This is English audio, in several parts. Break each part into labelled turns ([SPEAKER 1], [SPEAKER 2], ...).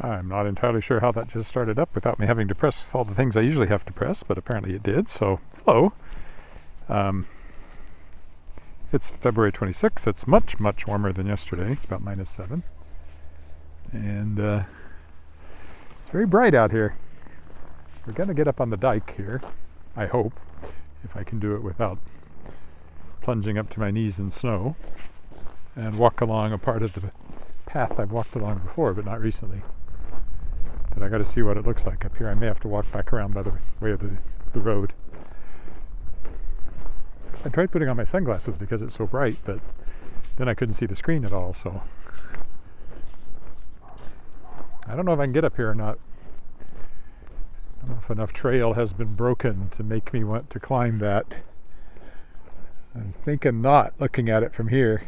[SPEAKER 1] I'm not entirely sure how that just started up without me having to press all the things I usually have to press, but apparently it did. So, hello. It's February 26th. It's much, much warmer than yesterday. It's about -7. And it's very bright out here. We're going to get up on the dike here, I hope, if I can do it without plunging up to my knees in snow, and walk along a part of the path I've walked along before, but not recently. But I got to see what it looks like up here. I may have to walk back around by the way of the road. I tried putting on my sunglasses because it's so bright, but then I couldn't see the screen at all, so I don't know if I can get up here or not. I don't know if enough trail has been broken to make me want to climb that. I'm thinking not, looking at it from here.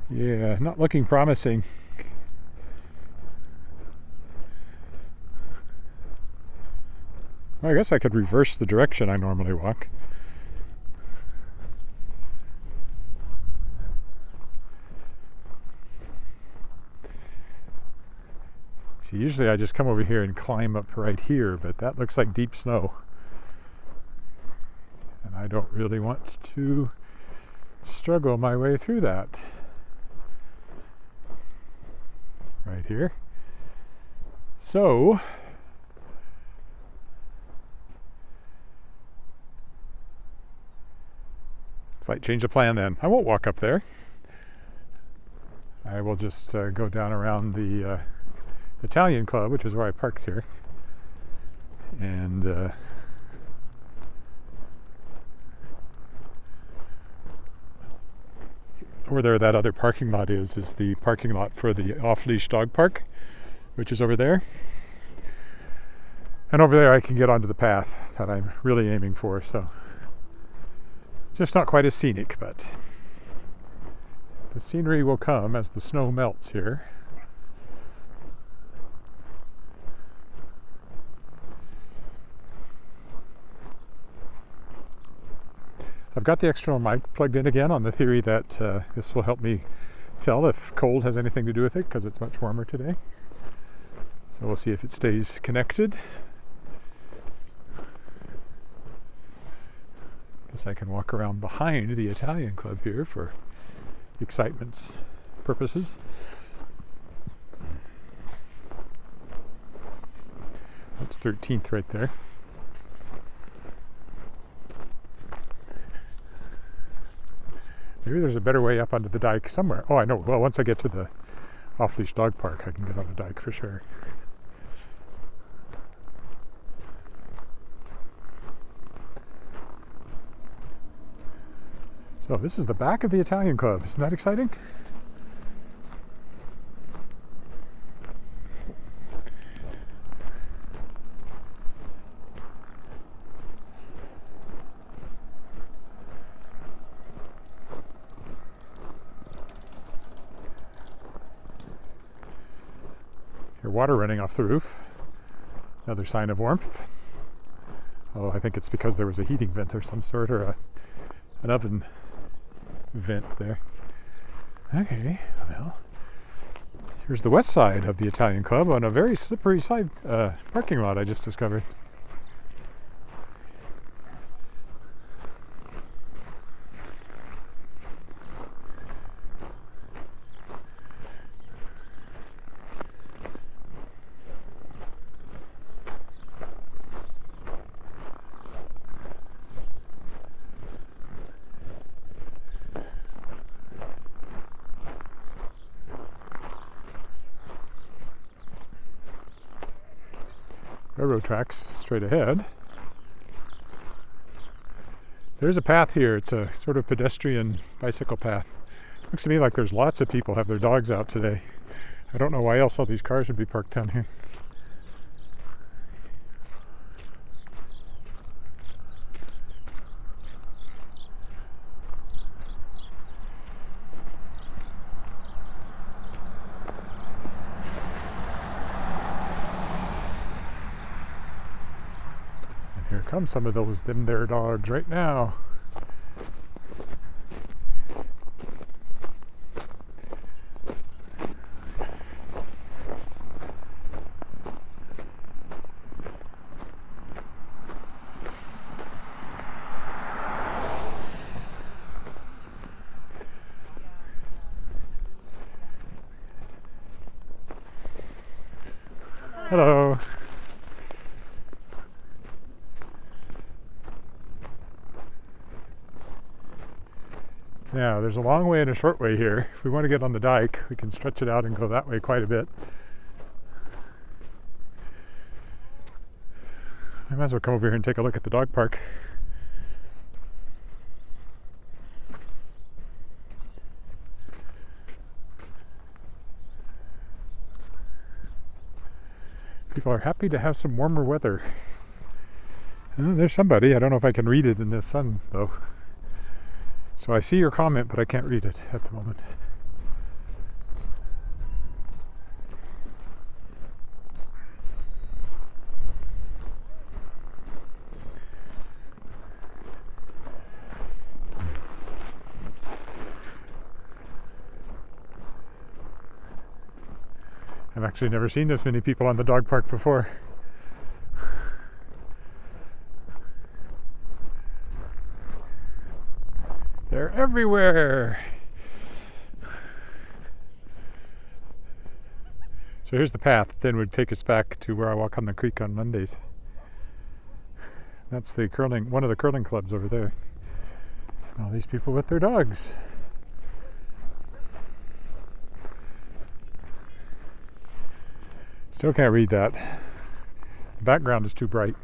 [SPEAKER 1] Yeah, not looking promising. Well, I guess I could reverse the direction I normally walk. See, usually I just come over here and climb up right here, but that looks like deep snow. And I don't really want to struggle my way through that. Right here. So, slight change of plan then. I won't walk up there. I will just go down around the Italian Club, which is where I parked here. And over there, that other parking lot is the parking lot for the off-leash dog park, which is over there. And over there I can get onto the path that I'm really aiming for, so just not quite as scenic, but the scenery will come as the snow melts here. I've got the external mic plugged in again on the theory that this will help me tell if cold has anything to do with it, because it's much warmer today. So we'll see if it stays connected. Guess I can walk around behind the Italian Club here for excitement's purposes. That's 13th right there. Maybe there's a better way up onto the dike somewhere. Oh, I know. Well, once I get to the off-leash dog park, I can get on the dike for sure. So this is the back of the Italian Club. Isn't that exciting? Water running off the roof. Another sign of warmth. Oh, I think it's because there was a heating vent or some sort, or an oven vent there. Okay, well, here's the west side of the Italian Club on a very slippery side parking lot I just discovered. Railroad tracks straight ahead. There's a path here. It's a sort of pedestrian bicycle path. Looks to me like there's lots of people have their dogs out today. I don't know why else all these cars would be parked down here. come some of them there dogs right now. Hello. Now, there's a long way and a short way here. If we want to get on the dike, we can stretch it out and go that way quite a bit. I might as well come over here and take a look at the dog park. People are happy to have some warmer weather. There's somebody. I don't know if I can read it in this sun, though. So I see your comment, but I can't read it at the moment. I've actually never seen this many people on the dog park before. They're everywhere. So here's the path, then would take us back to where I walk on the creek on Mondays. That's the one of the curling clubs over there. And all these people with their dogs. Still can't read that. The background is too bright.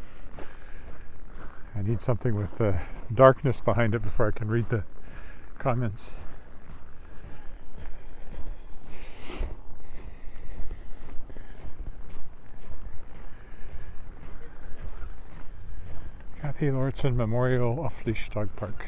[SPEAKER 1] I need something with darkness behind it before I can read the comments. Kathy Lauritsen Memorial Off-Leash Dog Park.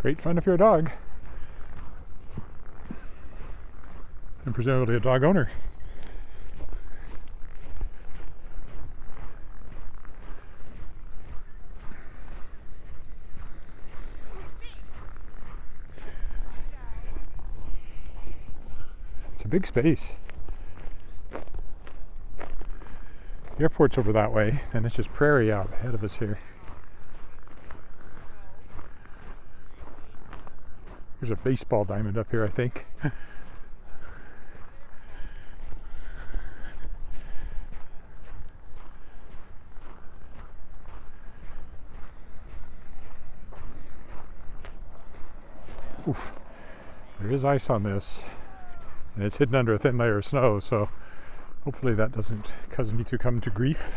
[SPEAKER 1] Great fun if you're a dog. And presumably a dog owner. It's a big space. The airport's over that way, and it's just prairie out ahead of us here. There's a baseball diamond up here, I think. Oof. There is ice on this, and it's hidden under a thin layer of snow, so hopefully that doesn't cause me to come to grief.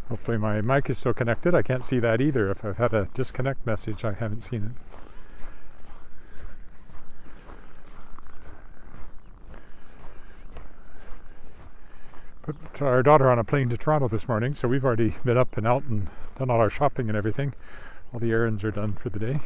[SPEAKER 1] Hopefully my mic is still connected. I can't see that either. If I've had a disconnect message, I haven't seen it. Put our daughter on a plane to Toronto this morning, so we've already been up and out and done all our shopping and everything. All the errands are done for the day.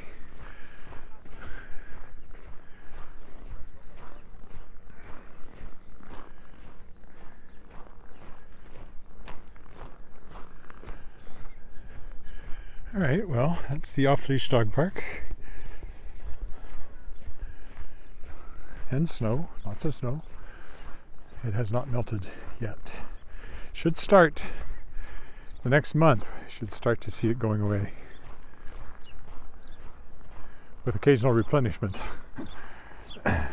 [SPEAKER 1] All right, well, that's the off-leash dog park. And snow, lots of snow. It has not melted yet. Should start the next month. Should start to see it going away. With occasional replenishment. The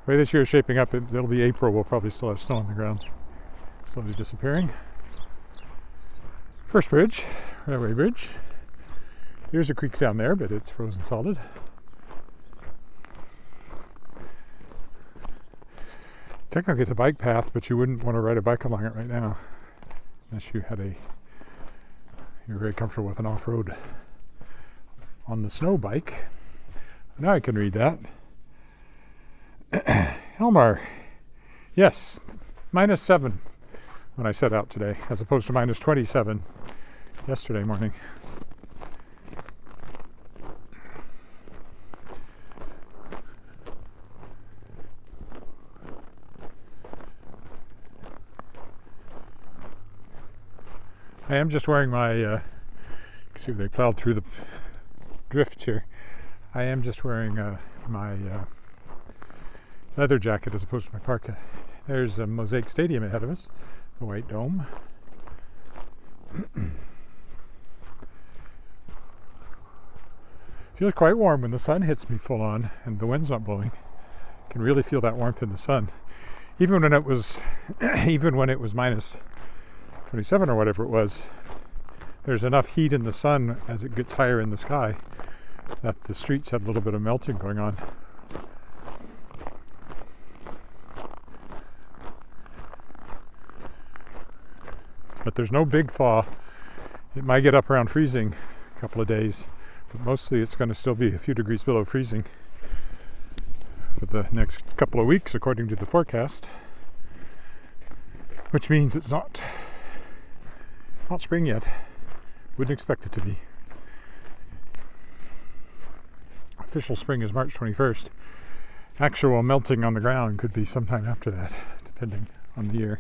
[SPEAKER 1] way this year is shaping up, it'll be April. We'll probably still have snow on the ground. Slowly disappearing. First bridge, railway bridge. There's a creek down there, but it's frozen solid. Technically it's a bike path, but you wouldn't want to ride a bike along it right now unless you're very comfortable with an off-road on the snow bike. Now I can read that. Elmar, yes, -7 when I set out today, as opposed to -27 yesterday morning. I am just wearing my, you can see they plowed through the drifts here. I am just wearing my leather jacket as opposed to my parka. There's a Mosaic Stadium ahead of us, the White Dome. Feels quite warm when the sun hits me full on and the wind's not blowing. I can really feel that warmth in the sun. Even when it was -27 or whatever it was, there's enough heat in the sun as it gets higher in the sky that the streets had a little bit of melting going on. But there's no big thaw. It might get up around freezing a couple of days, but mostly it's going to still be a few degrees below freezing for the next couple of weeks according to the forecast, which means it's not spring yet. Wouldn't expect it to be. Official spring is March 21st. Actual melting on the ground could be sometime after that, depending on the year.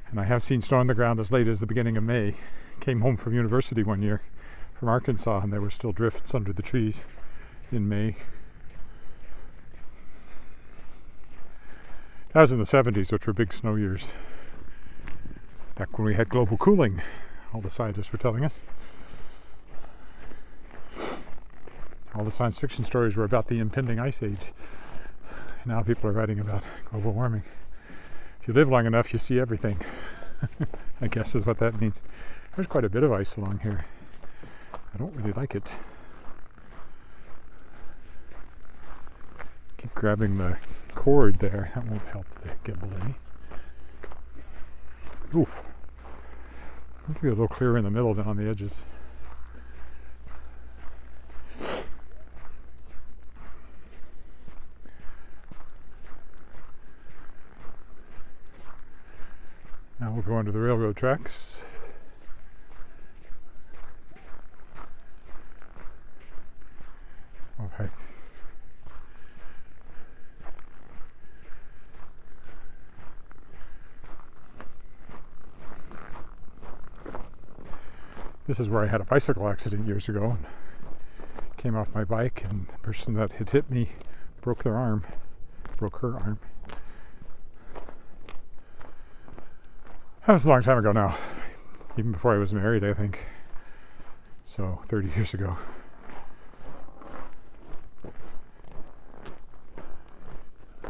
[SPEAKER 1] And I have seen snow on the ground as late as the beginning of May. Came home from university one year from Arkansas and there were still drifts under the trees in May. That was in the 70s, which were big snow years. Back when we had global cooling, all the scientists were telling us. All the science fiction stories were about the impending ice age. Now people are writing about global warming. If you live long enough, you see everything. I guess is what that means. There's quite a bit of ice along here. I don't really like it. Keep grabbing the cord there. That won't help the gimbal any. Oof. It'll be a little clearer in the middle than on the edges. Now we'll go onto the railroad tracks. Okay. This is where I had a bicycle accident years ago. Came off my bike and the person that had hit me broke her arm. That was a long time ago now. Even before I was married, I think. So 30 years ago.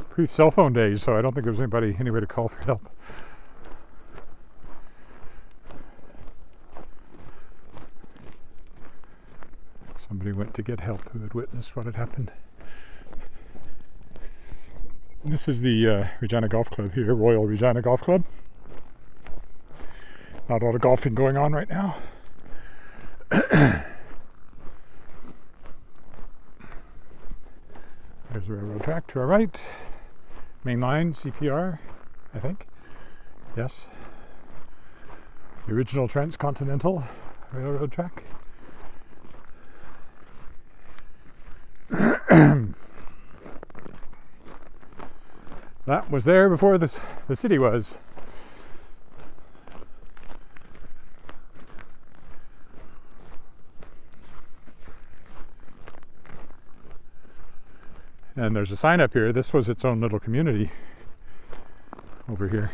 [SPEAKER 1] Pre-cell phone days, so I don't think there was any way to call for help. Somebody went to get help who had witnessed what had happened. This is the Regina Golf Club here, Royal Regina Golf Club. Not a lot of golfing going on right now. There's the railroad track to our right. Main line, CPR, I think. Yes. The original transcontinental railroad track. That was there before the city was. And there's a sign up here. This was its own little community over here.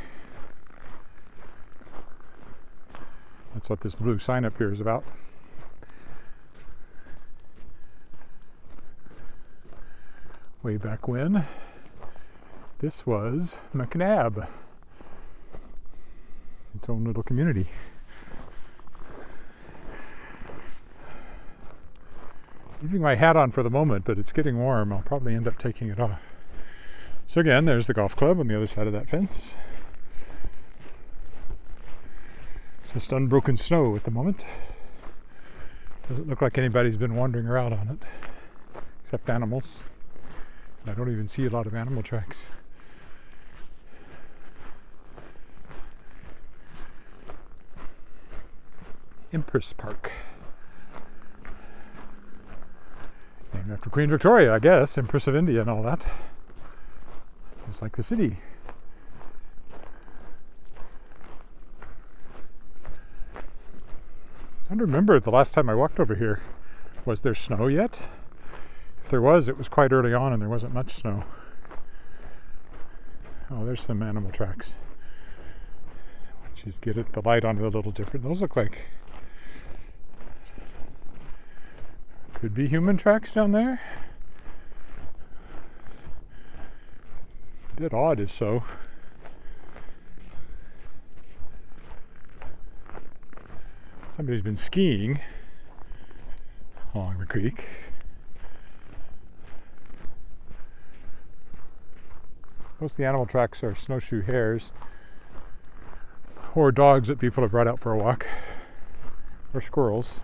[SPEAKER 1] That's what this blue sign up here is about. Way back when, this was McNabb, its own little community. Leaving my hat on for the moment, but it's getting warm. I'll probably end up taking it off. So again, there's the golf club on the other side of that fence. Just unbroken snow at the moment. Doesn't look like anybody's been wandering around on it, except animals. And I don't even see a lot of animal tracks. Empress Park. Named after Queen Victoria, I guess, Empress of India and all that. Just like the city. I don't remember the last time I walked over here. Was there snow yet? If there was, it was quite early on and there wasn't much snow. Oh, there's some animal tracks. Just get it, the light on it a little different. Those look like could be human tracks down there. A bit odd if so. Somebody's been skiing along the creek. Most of the animal tracks are snowshoe hares or dogs that people have brought out for a walk, or squirrels.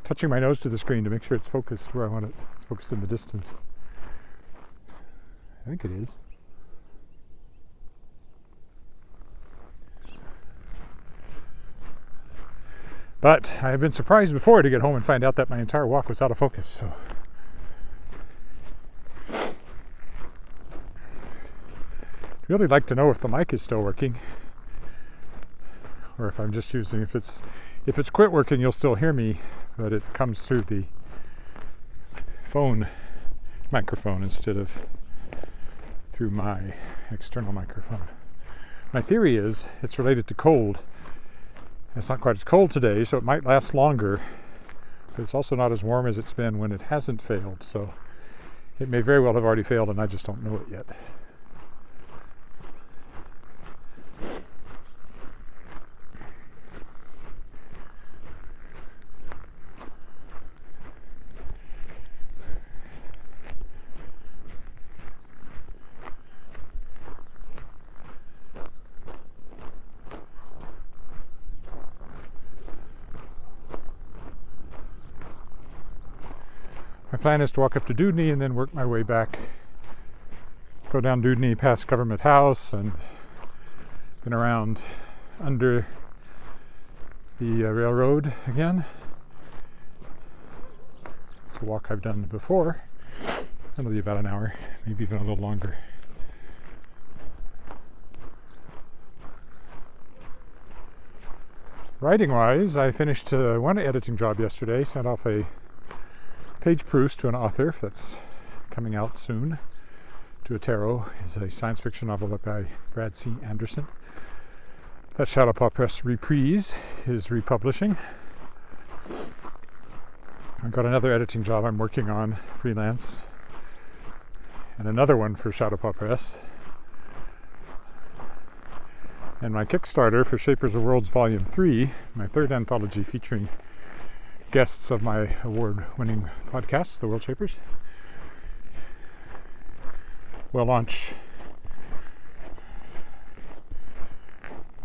[SPEAKER 1] Touching my nose to the screen to make sure it's focused where I want it. It's focused in the distance. I think it is. But I have been surprised before to get home and find out that my entire walk was out of focus. So I'd really like to know if the mic is still working, or if I'm just using. If it's quit working, you'll still hear me, but it comes through the phone microphone instead of through my external microphone. My theory is it's related to cold. It's not quite as cold today, so it might last longer, but it's also not as warm as it's been when it hasn't failed, so it may very well have already failed and I just don't know it yet. My plan is to walk up to Dewdney and then work my way back. Go down Dewdney past Government House and then around under the railroad again. It's a walk I've done before. It'll be about an hour, maybe even a little longer. Writing-wise, I finished one editing job yesterday, sent off a page proofs to an author that's coming out soon. To a Tarot is a science fiction novel by Brad C. Anderson that Shadowpaw Press Reprise is republishing. I've got another editing job I'm working on, freelance, and another one for Shadowpaw Press. And my Kickstarter for Shapers of Worlds Volume 3, my third anthology featuring guests of my award-winning podcast, The World Shapers, will launch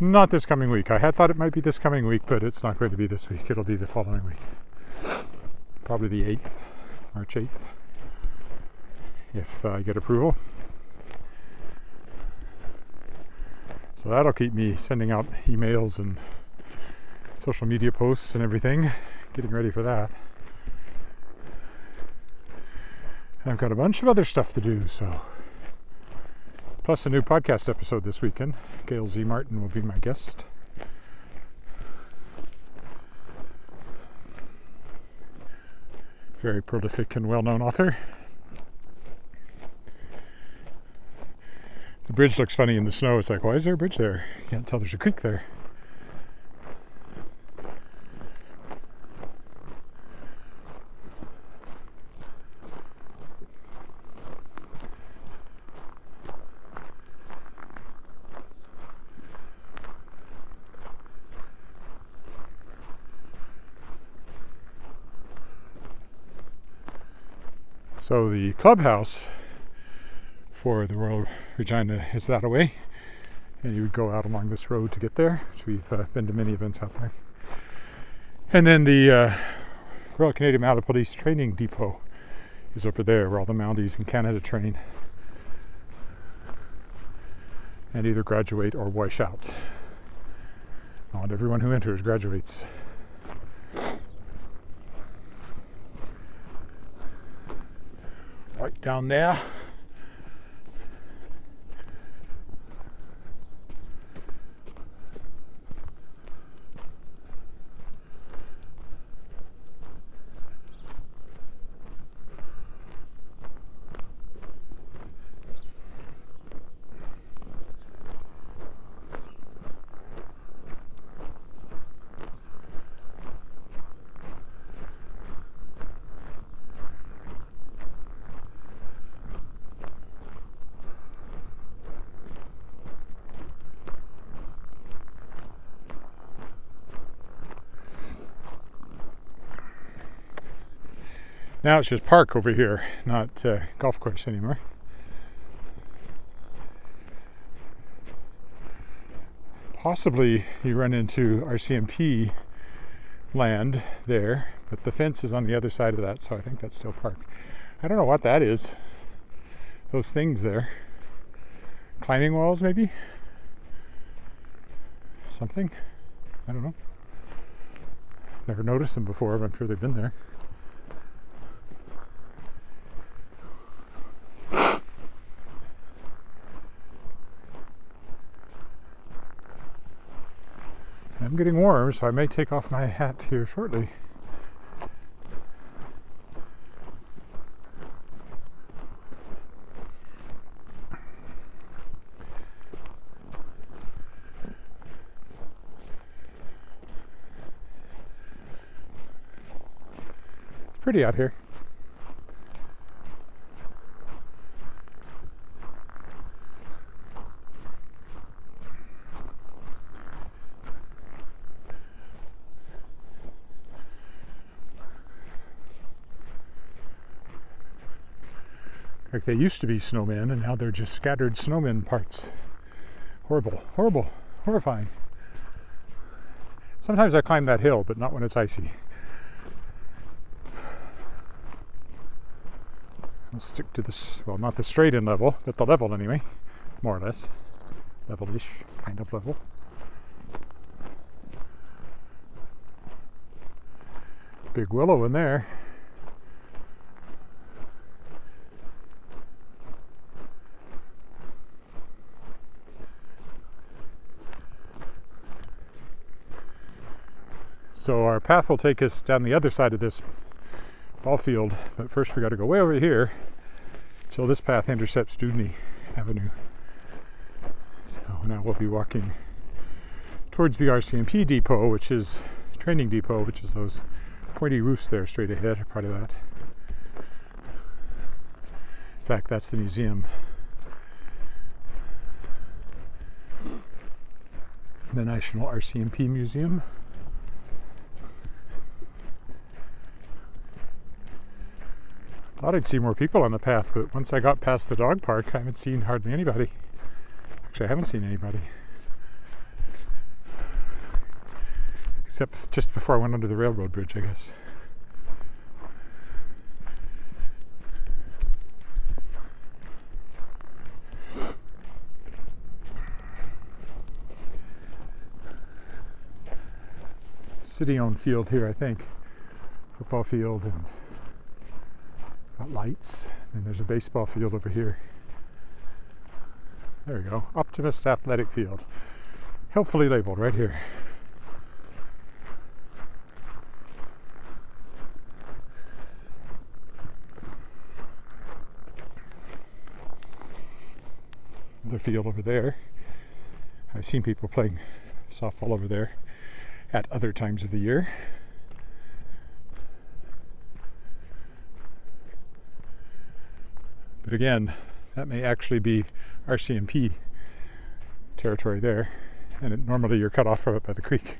[SPEAKER 1] not this coming week. I had thought it might be this coming week, but it's not going to be this week. It'll be the following week. Probably the 8th, March 8th, if I get approval. So that'll keep me sending out emails and social media posts and everything, getting ready for that. And I've got a bunch of other stuff to do, so. Plus a new podcast episode this weekend. Gail Z. Martin will be my guest. Very prolific and well-known author. The bridge looks funny in the snow. It's like, why is there a bridge there? You can't tell there's a creek there. So the clubhouse for the Royal Regina is that away, and you would go out along this road to get there, which we've been to many events out there. And then the Royal Canadian Mounted Police Training Depot is over there, where all the Mounties in Canada train and either graduate or wash out. Not everyone who enters graduates. Right down there. Now it's just park over here, not golf course anymore. Possibly you run into Rcmp land there, but the fence is on the other side of that, so I think that's still park. I don't know what that is. Those things there. Climbing walls, maybe? Something? I don't know. Never noticed them before, but I'm sure they've been there. I'm getting warm, so I may take off my hat here shortly. It's pretty out here. Like they used to be snowmen, and now they're just scattered snowmen parts. Horrible, horrible, horrifying. Sometimes I climb that hill, but not when it's icy. I'll stick to this, well, not the straight-in level, but the level anyway, more or less. Level-ish kind of level. Big willow in there. So our path will take us down the other side of this ball field, but first we got to go way over here till this path intercepts Dewdney Avenue. So now we'll be walking towards the Rcmp Depot, which is training depot, which is those pointy roofs there straight ahead, are part of that. In fact, that's the museum. The National Rcmp Museum. Thought I'd see more people on the path, but once I got past the dog park, I haven't seen hardly anybody. Actually, I haven't seen anybody. Except just before I went under the railroad bridge, I guess. City-owned field here, I think. Football field and lights, and there's a baseball field over here. There we go, Optimist Athletic Field, helpfully labeled right here. Another field over there. I've seen people playing softball over there at other times of the year. But again, that may actually be Rcmp territory there, and normally you're cut off from it by the creek.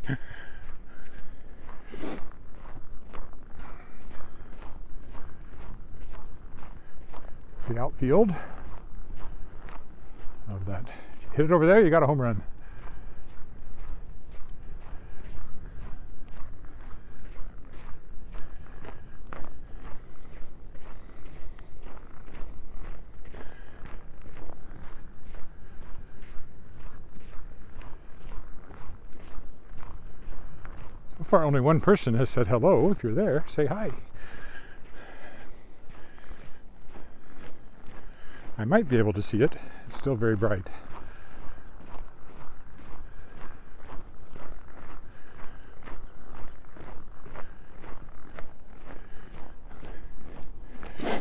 [SPEAKER 1] It's the outfield of that. If you hit it over there, you got a home run. So far, only one person has said hello. If you're there, say hi. I might be able to see it. It's still very bright. Be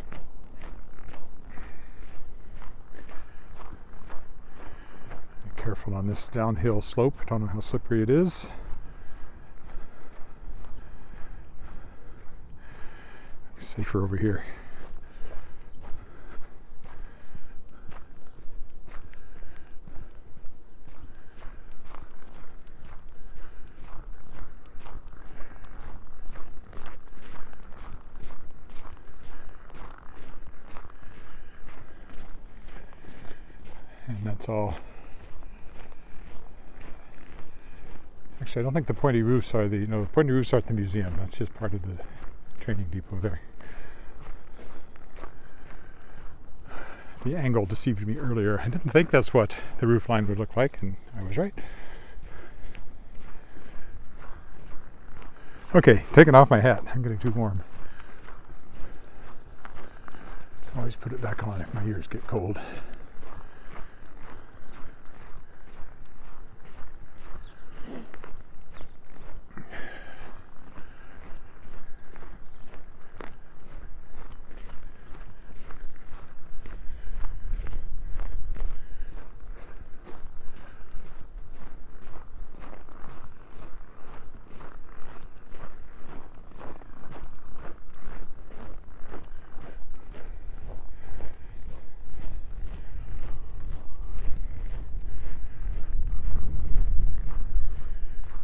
[SPEAKER 1] careful on this downhill slope. I don't know how slippery it is. Safer over here. And that's all. Actually, I don't think the pointy roofs are the pointy roofs aren't the museum. That's just part of the training depot there. The angle deceived me earlier. I didn't think that's what the roof line would look like, and I was right. Okay, taking off my hat. I'm getting too warm. Always put it back on if my ears get cold.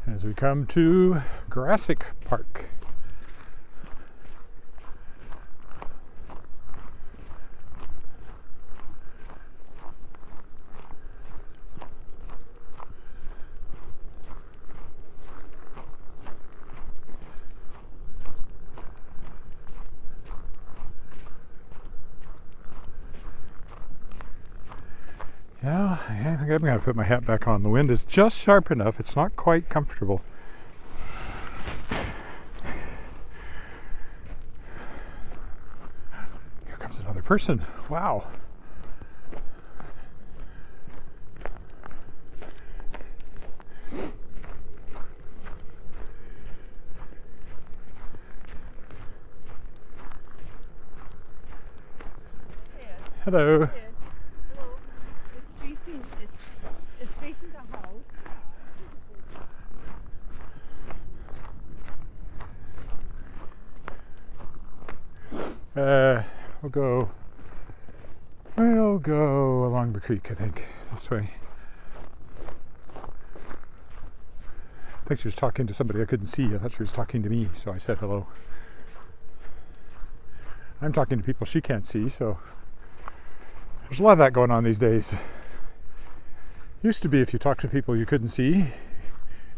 [SPEAKER 1] As we come to Jurassic Park. Yeah, I think I'm going to put my hat back on. The wind is just sharp enough. It's not quite comfortable. Here comes another person. Wow. Hello.
[SPEAKER 2] It's facing the house.
[SPEAKER 1] We'll go along the creek, I think, this way. I think she was talking to somebody I couldn't see. I thought she was talking to me, so I said hello. I'm talking to people she can't see, so there's a lot of that going on these days. Used to be if you talked to people you couldn't see,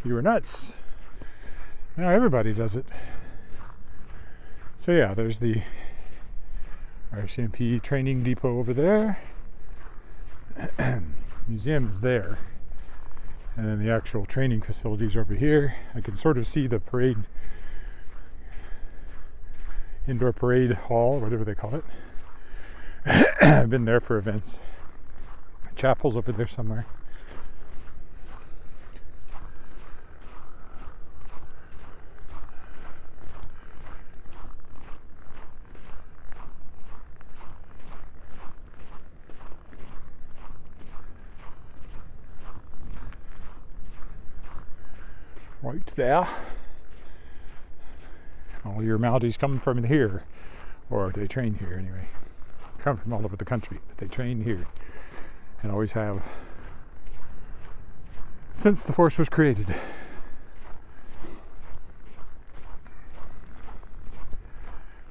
[SPEAKER 1] you were nuts. Now everybody does it. So yeah, there's the Rcmp training depot over there. Museum is there. And then the actual training facilities over here. I can sort of see the parade, indoor parade hall, whatever they call it. I've been there for events. The chapel's over there somewhere. Right there. All your Mounties come from here, or they train here anyway. Come from all over the country, but they train here and always have since the force was created.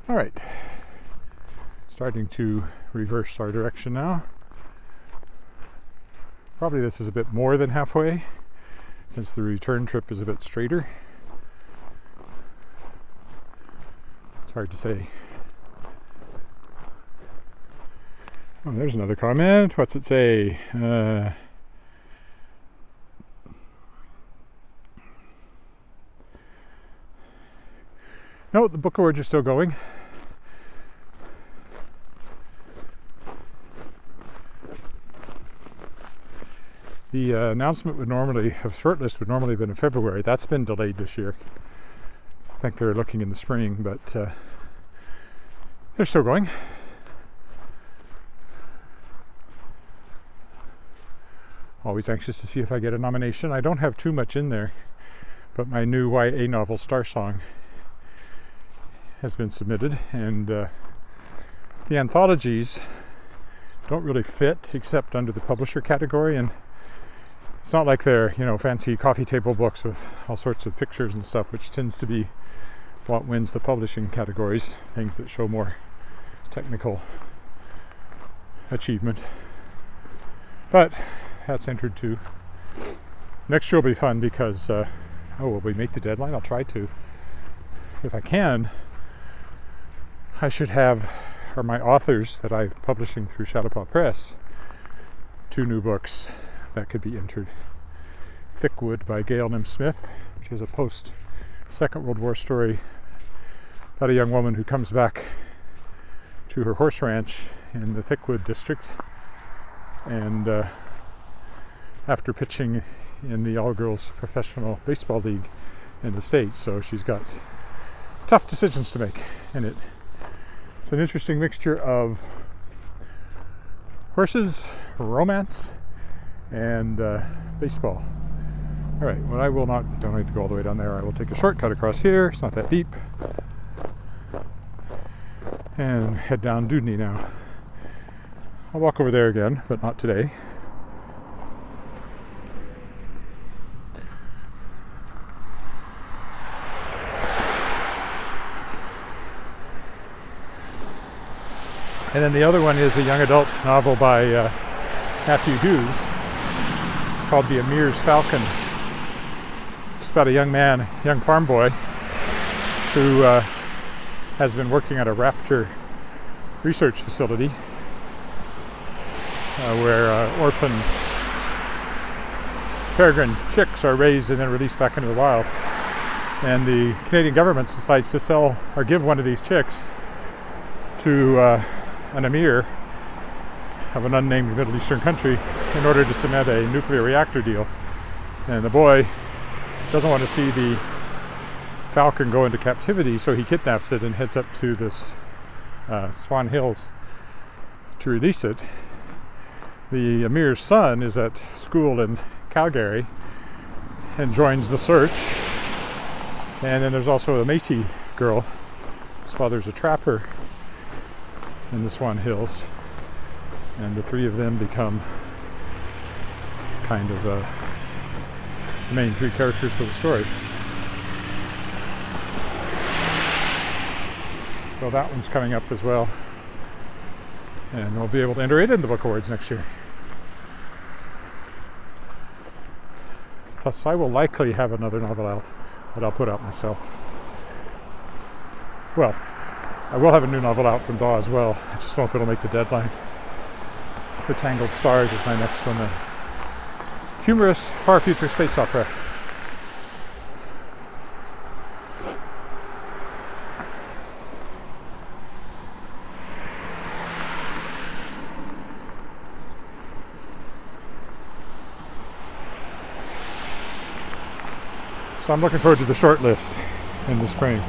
[SPEAKER 1] All right, let's Starting to reverse our direction now. Probably this is a bit more than halfway, since the return trip is a bit straighter. It's hard to say. Oh, there's another comment. What's it say? No, the book awards are still going. The announcement of shortlist would normally have been in February. That's been delayed this year. I think they're looking in the spring, but they're still going. Always anxious to see if I get a nomination. I don't have too much in there, but my new YA novel, Star Song, has been submitted, and the anthologies don't really fit except under the publisher category, and it's not like they're, fancy coffee table books with all sorts of pictures and stuff, which tends to be what wins the publishing categories, things that show more technical achievement. But that's entered too. Next year will be fun because, will we make the deadline? I'll try to. If I can, I should have, or my authors that I'm publishing through Shadowpaw Press, 2 new books that could be entered. Thickwood by Gail Nim Smith, which is a post-Second World War story about a young woman who comes back to her horse ranch in the Thickwood district, and after pitching in the all-girls professional baseball league in the States, so she's got tough decisions to make in it. It's an interesting mixture of horses, romance, and baseball. All right, well, I will not, don't need to go all the way down there. I will take a shortcut across here. It's not that deep. And head down Dewdney now. I'll walk over there again, but not today. And then the other one is a young adult novel by Matthew Hughes called The Emir's Falcon. It's about a young farm boy who has been working at a raptor research facility where orphan peregrine chicks are raised and then released back into the wild. And the Canadian government decides to sell or give one of these chicks to an emir of an unnamed Middle Eastern country in order to cement a nuclear reactor deal. And the boy doesn't want to see the falcon go into captivity, so he kidnaps it and heads up to this Swan Hills to release it. The emir's son is at school in Calgary and joins the search. And then there's also a Métis girl. His father's a trapper in the Swan Hills, and the 3 of them become kind of the main 3 characters for the story. So that one's coming up as well, and we'll be able to enter it in the book awards next year. Plus I will likely have another novel out that I'll put out myself. Well, I will have a new novel out from Daw as well. I just don't know if it'll make the deadline. The Tangled Stars is my next one. A humorous, far future space opera. So I'm looking forward to the short list in the spring.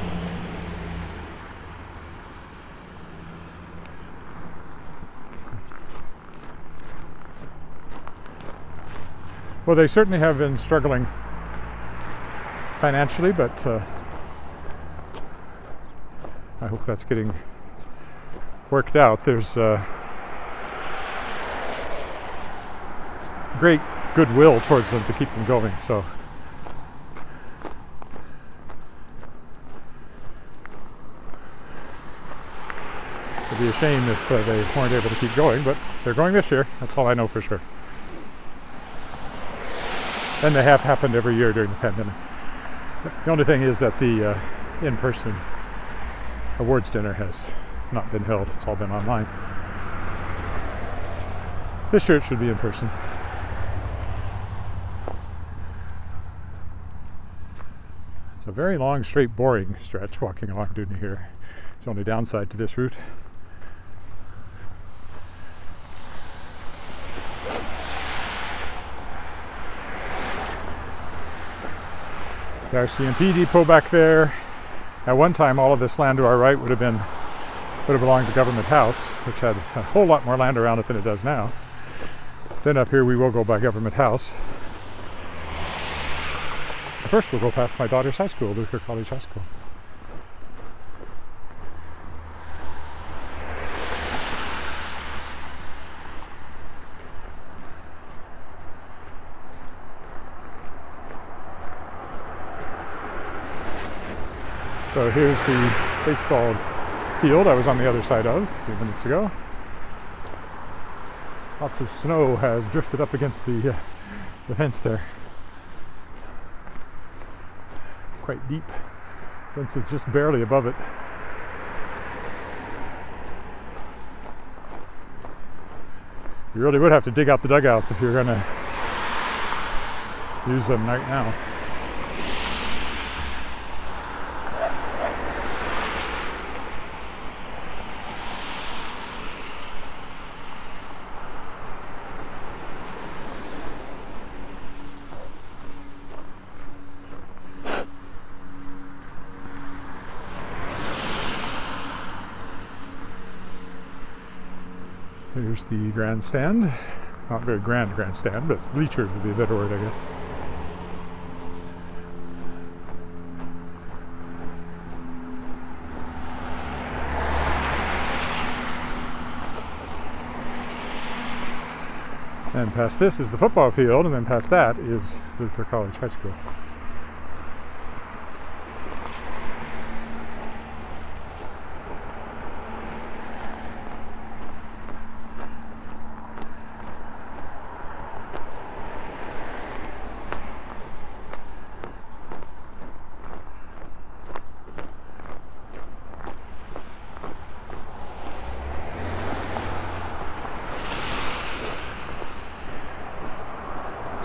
[SPEAKER 1] Well, they certainly have been struggling financially, but I hope that's getting worked out. There's great goodwill towards them to keep them going. So be a shame if they weren't able to keep going, but they're going this year. That's all I know for sure. And they have happened every year during the pandemic. The only thing is that the in-person awards dinner has not been held. It's all been online. This year it should be in person. It's a very long, straight, boring stretch walking along Dewdney here. It's the only downside to this route. The Rcmp Depot back there. At one time, all of this land to our right would have belonged to Government House, which had a whole lot more land around it than it does now. Then up here we will go by Government House. First we'll go past my daughter's high school, Luther College High School. So here's the baseball field I was on the other side of a few minutes ago. Lots of snow has drifted up against the fence there. Quite deep. Fence is just barely above it. You really would have to dig out the dugouts if you're going to use them right now. Here's the grandstand. Not very grand grandstand, but bleachers would be a better word, I guess. And past this is the football field, and then past that is Luther College High School.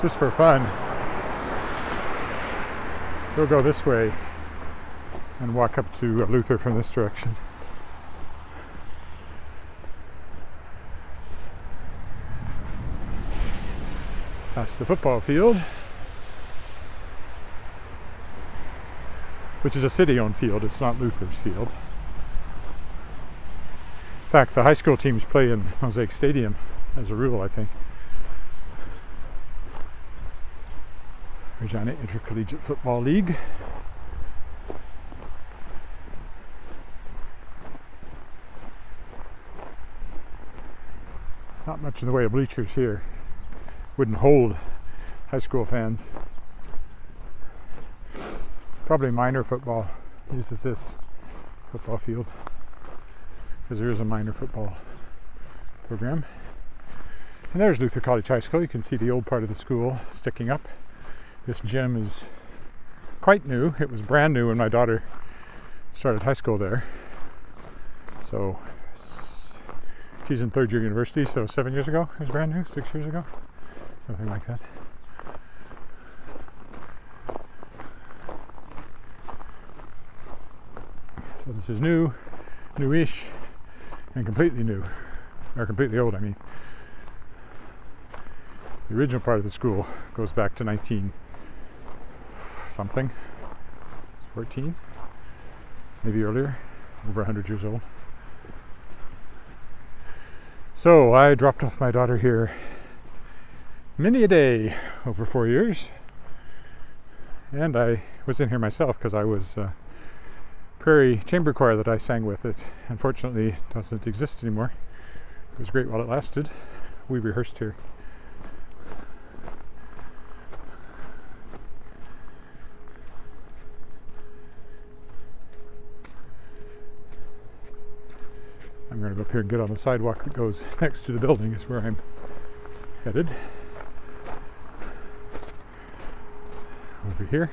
[SPEAKER 1] Just for fun, we'll go this way and walk up to Luther from this direction. Past the football field, which is a city-owned field. It's not Luther's field. In fact, the high school teams play in Mosaic Stadium as a rule, I think. Regina Intercollegiate Football League. Not much in the way of bleachers here. Wouldn't hold high school fans. Probably minor football uses this football field because there is a minor football program. And there's Luther College High School. You can see the old part of the school sticking up. This gym is quite new. It was brand new when my daughter started high school there. So she's in third year university, so 7 years ago it was brand new, 6 years ago, something like that. So this is new, newish, and completely new, or completely old, I mean. The original part of the school goes back to 19-something, 14, maybe earlier, over 100 years old. So I dropped off my daughter here many a day over 4 years, and I was in here myself because I was Prairie Chamber Choir that I sang with. It unfortunately doesn't exist anymore. It was great while it lasted. We rehearsed here. I'm going to go up here and get on the sidewalk that goes next to the building is where I'm headed. Over here.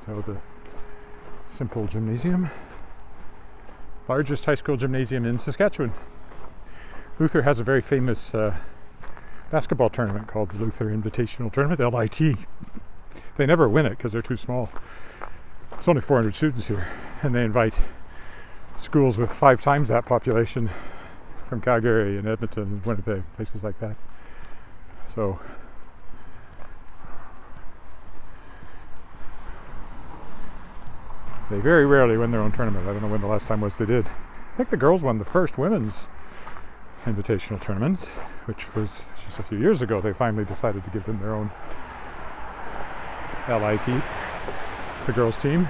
[SPEAKER 1] So the simple gymnasium. Largest high school gymnasium in Saskatchewan. Luther has a very famous basketball tournament called the Luther Invitational Tournament, LIT. They never win it because they're too small. It's only 400 students here, and they invite schools with 5 times that population from Calgary and Edmonton and Winnipeg, places like that. So they very rarely win their own tournament. I don't know when the last time was they did. I think the girls won the first women's invitational tournament, which was just a few years ago. They finally decided to give them their own LIT, the girls team.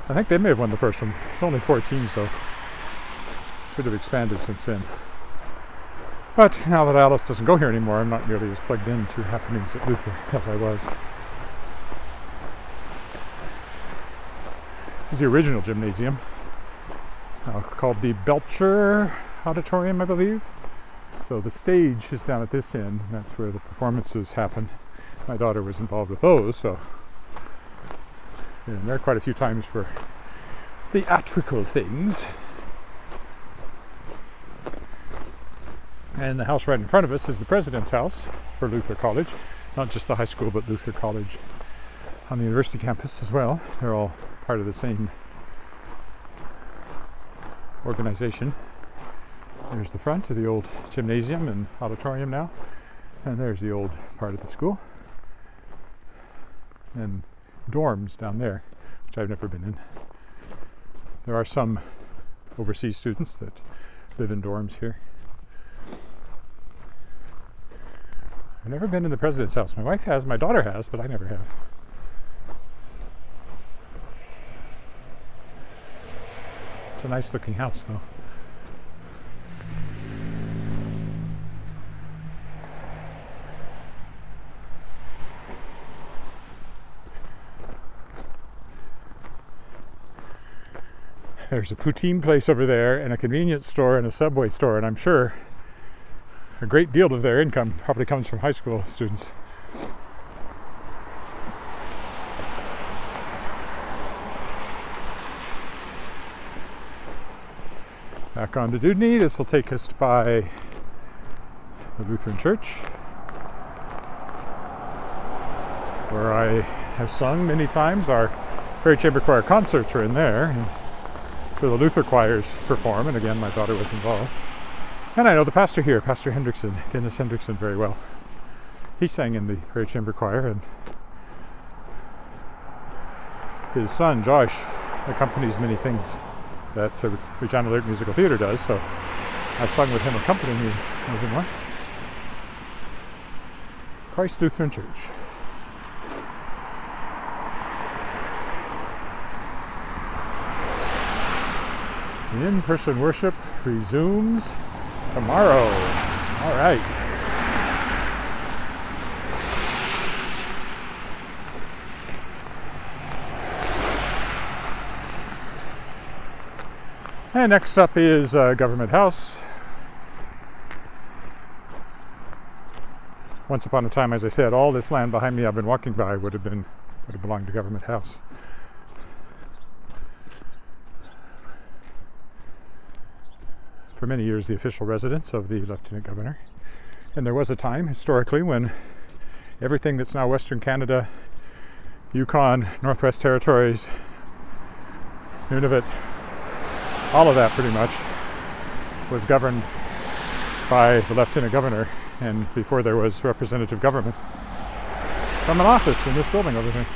[SPEAKER 1] I think they may have won the first one. It's only 4 teams though. Should have expanded since then. But now that Alice doesn't go here anymore, I'm not nearly as plugged into happenings at Luther as I was. This is the original gymnasium, called the Belcher Auditorium, I believe. So the stage is down at this end, and that's where the performances happen. My daughter was involved with those, so there are quite a few times for theatrical things. And the house right in front of us is the president's house for Luther College. Not just the high school, but Luther College on the university campus as well. They're all part of the same organization. There's the front of the old gymnasium and auditorium now. And there's the old part of the school. And dorms down there, which I've never been in. There are some overseas students that live in dorms here. I've never been in the president's house. My wife has, my daughter has, but I never have. It's a nice looking house though. There's a poutine place over there and a convenience store and a Subway store, and I'm sure a great deal of their income probably comes from high school students. Back on to Dewdney. This will take us by the Lutheran Church, where I have sung many times. Our Prairie Chamber Choir concerts are in there. And so the Luther choirs perform, and again, my daughter was involved. And I know the pastor here, Pastor Hendrickson, Dennis Hendrickson, very well. He sang in the Prairie Chamber Choir, and his son, Josh, accompanies many things that Regina Lyric Musical Theatre does, so I sung with him accompanying me more than once. Christ Lutheran Church. The in-person worship resumes tomorrow. All right. And next up is Government House. Once upon a time, as I said, all this land behind me I've been walking by would have belonged to Government House. For many years the official residence of the Lieutenant Governor. And there was a time, historically, when everything that's now Western Canada, Yukon, Northwest Territories, Nunavut, all of that pretty much was governed by the Lieutenant Governor, and before there was representative government, from an office in this building over here.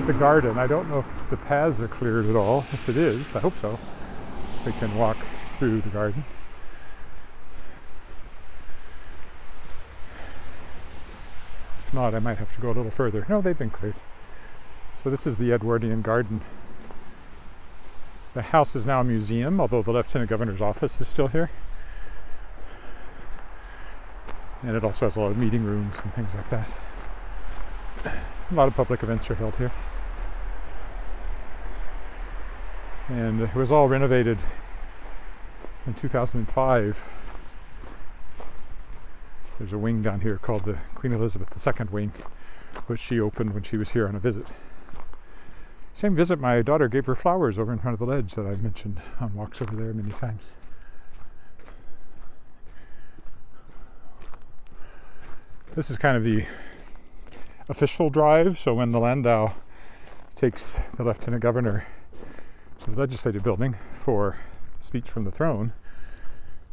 [SPEAKER 1] The garden. I don't know if the paths are cleared at all. If it is, I hope so. We can walk through the garden. If not, I might have to go a little further. No, they've been cleared. So this is the Edwardian garden The house is now a museum, although the Lieutenant Governor's office is still here. And it also has a lot of meeting rooms and things like that. A lot of public events are held here. And it was all renovated in 2005. There's a wing down here called the Queen Elizabeth II wing, which she opened when she was here on a visit. Same visit, my daughter gave her flowers over in front of the ledge that I've mentioned on walks over there many times. This is kind of the official drive, so when the landau takes the Lieutenant Governor to the Legislative Building for a speech from the throne,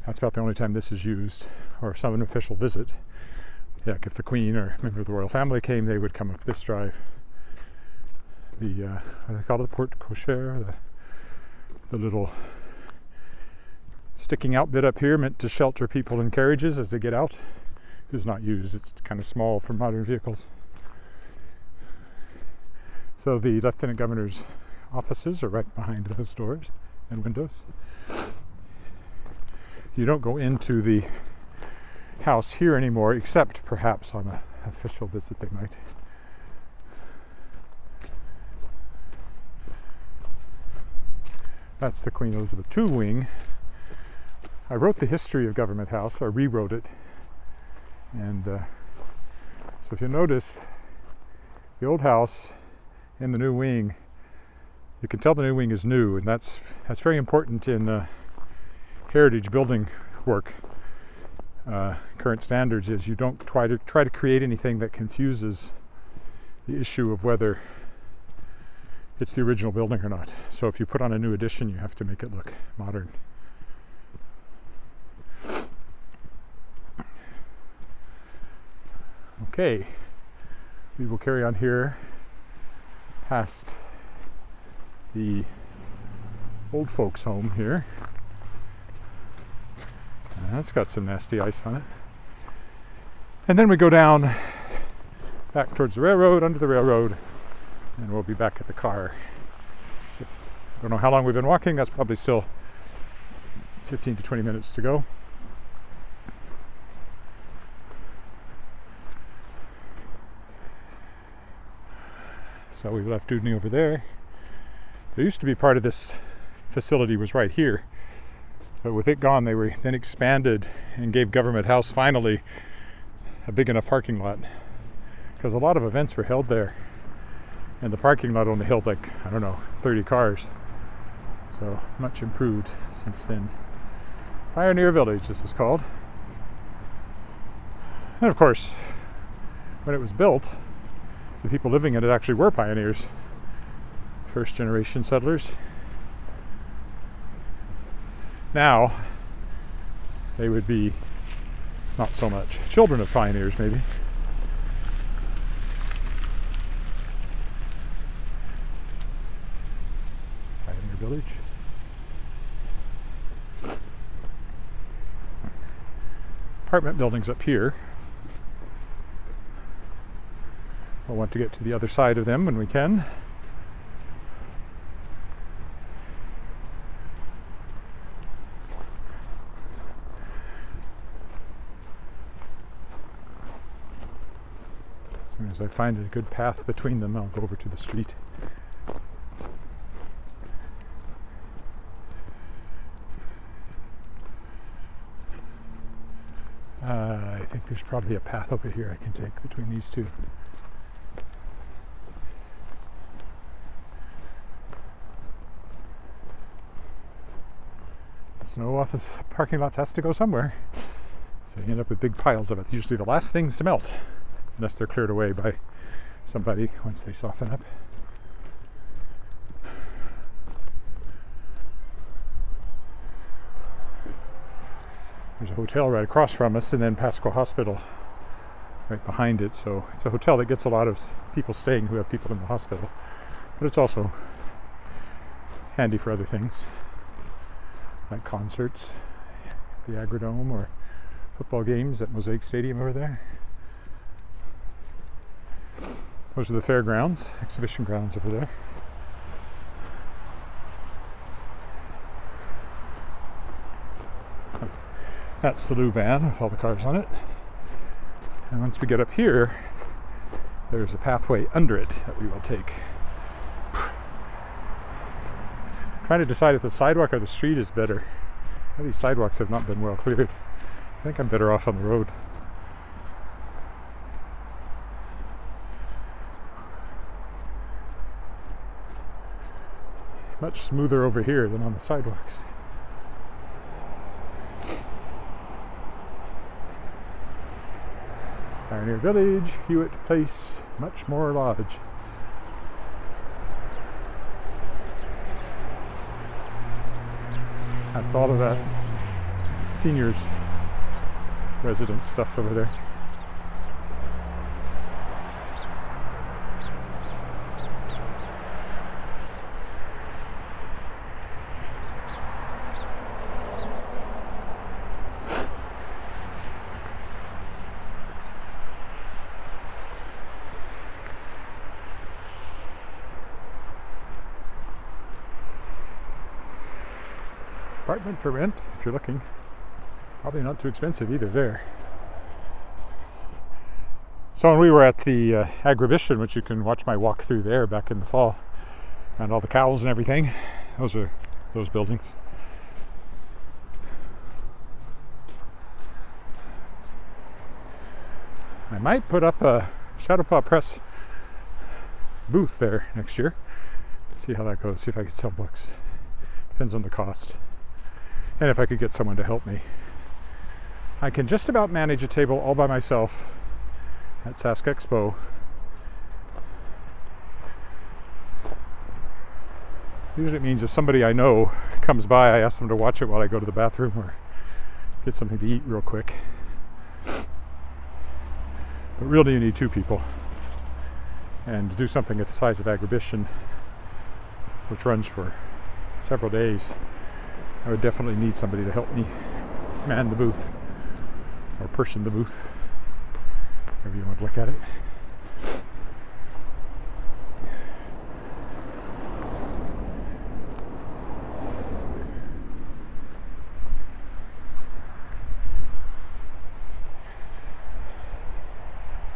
[SPEAKER 1] that's about the only time this is used, or some official visit. Yeah, if the Queen or a member of the royal family came, they would come up this drive. The, what do they call it, the porte cochere, the little sticking out bit up here meant to shelter people in carriages as they get out. It's not used, it's kind of small for modern vehicles. So the Lieutenant Governor's offices are right behind those doors and windows. You don't go into the house here anymore, except perhaps on an official visit they might. That's the Queen Elizabeth II wing. I wrote the history of Government House, or rewrote it. And so if you notice, the old house and the new wing, you can tell the new wing is new, and that's very important in heritage building work. Current standards is you don't try to create anything that confuses the issue of whether it's the original building or not. So if you put on a new addition, you have to make it look modern. Okay, we will carry on here past the old folks' home here. That's got some nasty ice on it. And then we go down back towards the railroad, under the railroad, and we'll be back at the car. So, I don't know how long we've been walking. That's probably still 15 to 20 minutes to go. So we've left Dewdney over there. There used to be part of this facility was right here. But with it gone, they were then expanded and gave Government House finally a big enough parking lot. Because a lot of events were held there. And the parking lot only held 30 cars. So much improved since then. Pioneer Village, this is called. And of course, when it was built, the people living in it actually were pioneers. First generation settlers. Now, they would be not so much. Children of pioneers, maybe. Pioneer Village. Apartment buildings up here. We'll want to get to the other side of them when we can. As soon as I find a good path between them, I'll go over to the street. I think there's probably a path over here I can take between these two. Snow off the parking lots has to go somewhere. So you end up with big piles of it. Usually the last things to melt, unless they're cleared away by somebody once they soften up. There's a hotel right across from us, and then Pasco Hospital right behind it. So it's a hotel that gets a lot of people staying who have people in the hospital. But it's also handy for other things, like concerts, the Agrodome, or football games at Mosaic Stadium over there. Those are the fairgrounds, exhibition grounds over there. That's the Lewvan with all the cars on it. And once we get up here, there's a pathway under it that we will take. Trying to decide if the sidewalk or the street is better. These sidewalks have not been well cleared. I think I'm better off on the road. Much smoother over here than on the sidewalks. Pioneer Village, Hewitt Place, Muchmore Lodge. That's all of that seniors residence stuff over there. Apartment for rent, if you're looking. Probably not too expensive either there. So when we were at the Agribition, which you can watch my walk through there back in the fall, and all the cows and everything, those are those buildings. I might put up a Shadowpaw Press booth there next year. See how that goes, see if I can sell books. Depends on the cost. And if I could get someone to help me. I can just about manage a table all by myself at Sask Expo. Usually it means if somebody I know comes by, I ask them to watch it while I go to the bathroom or get something to eat real quick. But really you need two people. And to do something at the size of Agribition, which runs for several days, I would definitely need somebody to help me man the booth, or person the booth, however you want to look at it.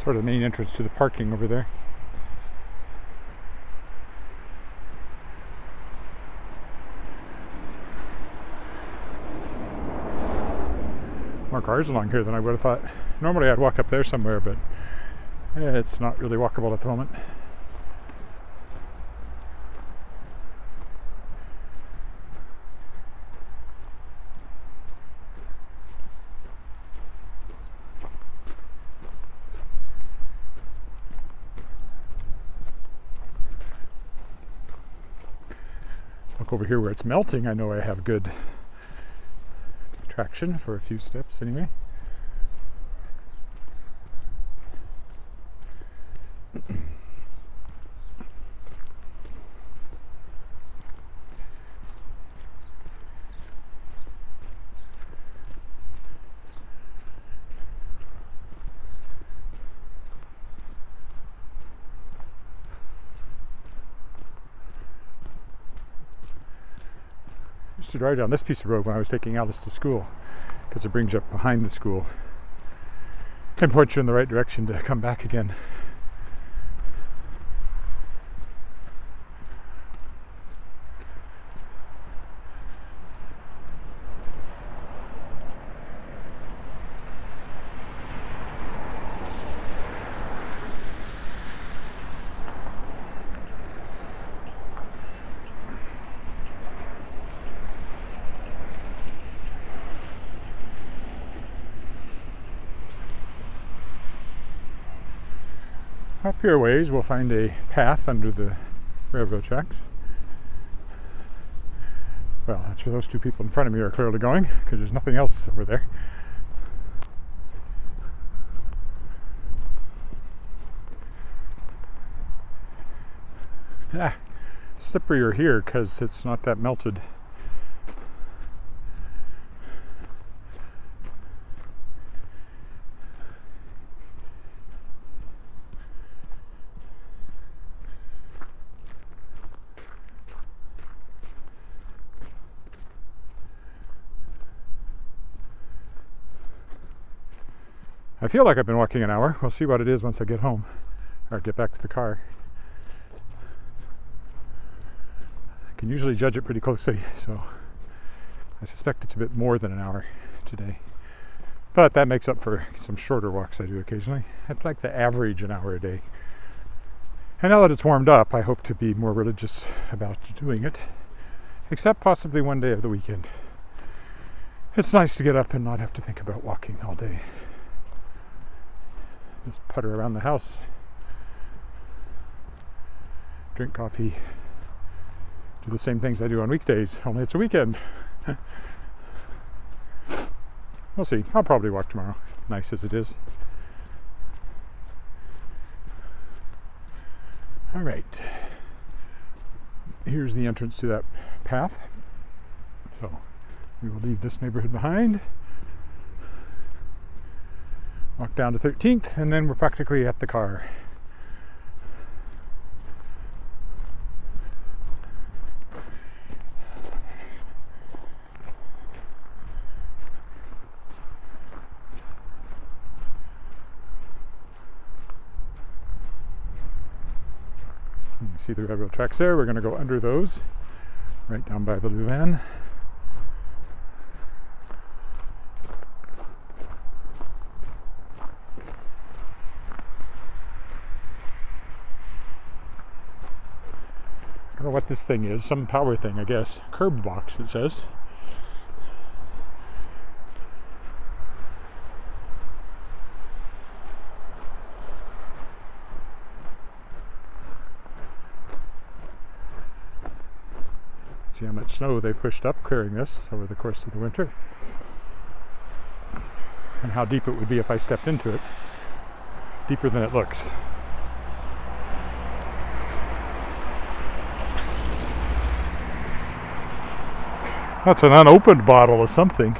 [SPEAKER 1] Sort of the main entrance to the parking over there. More cars along here than I would have thought. Normally I'd walk up there somewhere, but it's not really walkable at the moment. Look over here where it's melting. I know I have good traction for a few steps anyway. I used to drive down this piece of road when I was taking Alice to school, because it brings you up behind the school and points you in the right direction to come back again. Up here ways we'll find a path under the railroad tracks. Well, that's where those two people in front of me are clearly going, because there's nothing else over there. Slipperier here because it's not that melted. I feel like I've been walking an hour. We'll see what it is once I get home or get back to the car. I can usually judge it pretty closely, so I suspect it's a bit more than an hour today. But that makes up for some shorter walks I do occasionally. I'd like to average an hour a day. And now that it's warmed up, I hope to be more religious about doing it, except possibly one day of the weekend. It's nice to get up and not have to think about walking all day. Just putter around the house, drink coffee, do the same things I do on weekdays, only it's a weekend. We'll see. I'll probably walk tomorrow, nice as it is. All right. Here's the entrance to that path. So we will leave this neighborhood behind. Walk down to 13th, and then we're practically at the car. You see the railroad tracks there. We're going to go under those, right down by the Lewvan. I don't know what this thing is, some power thing, I guess. Curb box, it says. See how much snow they've pushed up clearing this over the course of the winter, and how deep it would be if I stepped into it. Deeper than it looks. That's an unopened bottle of something.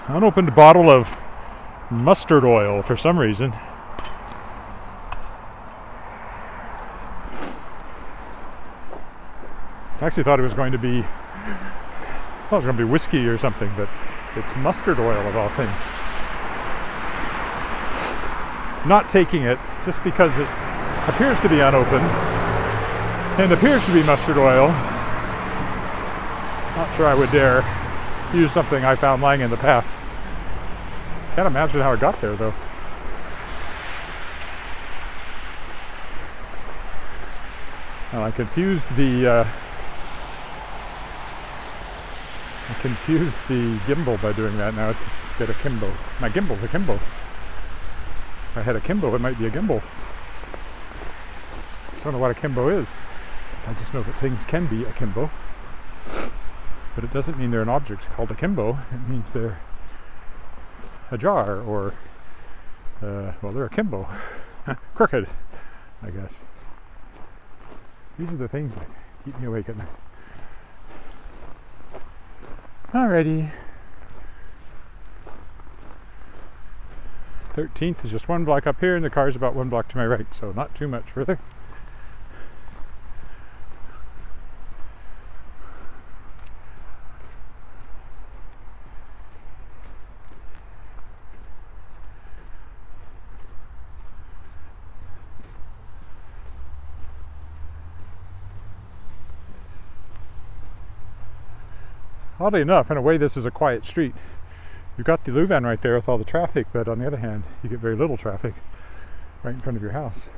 [SPEAKER 1] Unopened bottle of mustard oil for some reason. I actually thought it was going to be, whiskey or something, but it's mustard oil of all things. Not taking it just because it appears to be unopened and appears to be mustard oil. Not sure I would dare use something I found lying in the path. Can't imagine how it got there though. Well, I confused the gimbal by doing that. Now it's a bit akimbo. My gimbal's akimbo. If I had akimbo, it might be a gimbal. I don't know what akimbo is. I just know that things can be akimbo. But it doesn't mean they're an object called akimbo. It means they're ajar or, they're akimbo. Crooked, I guess. These are the things that keep me awake at night. Alrighty. 13th is just one block up here, and the car's about one block to my right, so not too much further. Oddly enough, in a way, this is a quiet street. You've got the Lewvan right there with all the traffic, but on the other hand, you get very little traffic right in front of your house.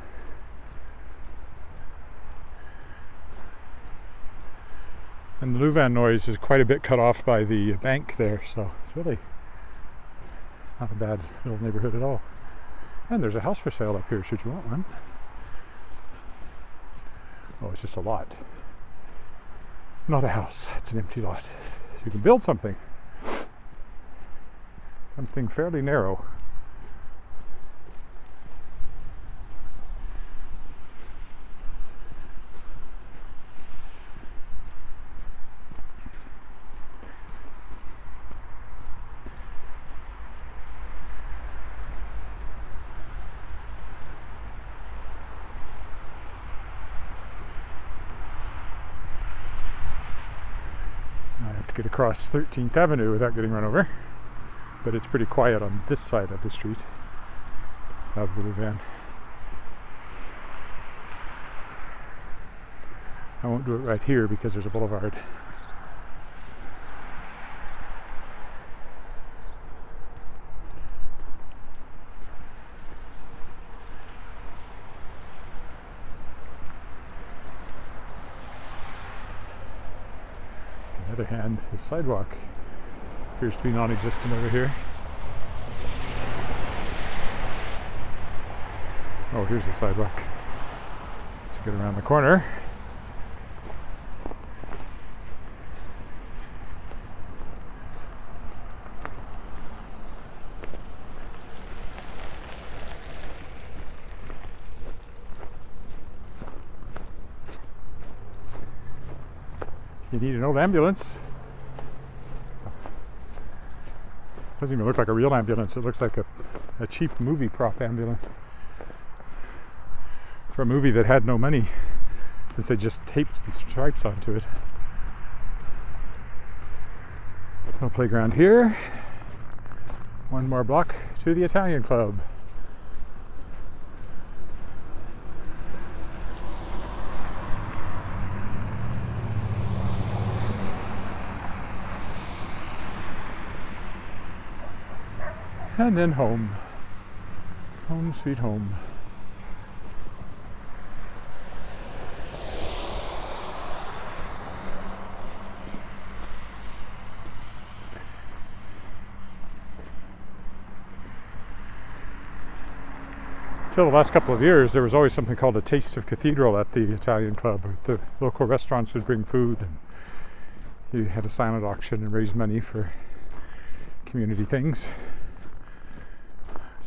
[SPEAKER 1] And the Lewvan noise is quite a bit cut off by the bank there, so it's really not a bad little neighborhood at all. And there's a house for sale up here, should you want one. Oh, it's just a lot. Not a house, it's an empty lot. So you can build something fairly narrow. make it across 13th Avenue without getting run over. But it's pretty quiet on this side of the street of the Lewvan. I won't do it right here because there's a boulevard. On the other hand, the sidewalk appears to be non-existent over here. Oh, here's the sidewalk. Let's get around the corner. You need an old ambulance. Doesn't even look like a real ambulance. It looks like a cheap movie prop ambulance. For a movie that had no money, since they just taped the stripes onto it. No playground here. One more block to the Italian Club. And then home. Home sweet home. Till the last couple of years, there was always something called a Taste of Cathedral at the Italian Club. The local restaurants would bring food, and you had a silent auction and raise money for community things.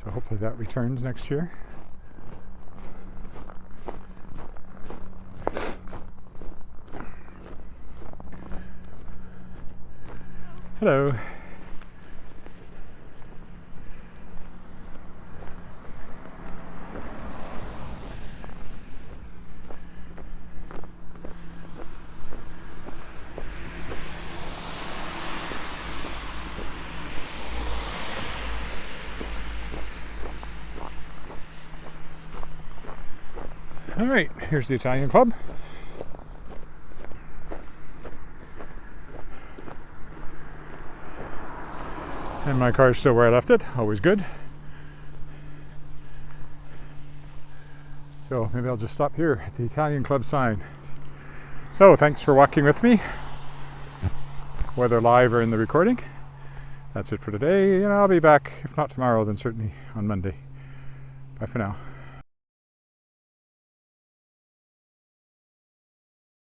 [SPEAKER 1] So hopefully that returns next year. Hello. All right, here's the Italian Club. And my car's still where I left it, always good. So maybe I'll just stop here at the Italian Club sign. So thanks for walking with me, whether live or in the recording. That's it for today, and I'll be back, if not tomorrow, then certainly on Monday. Bye for now.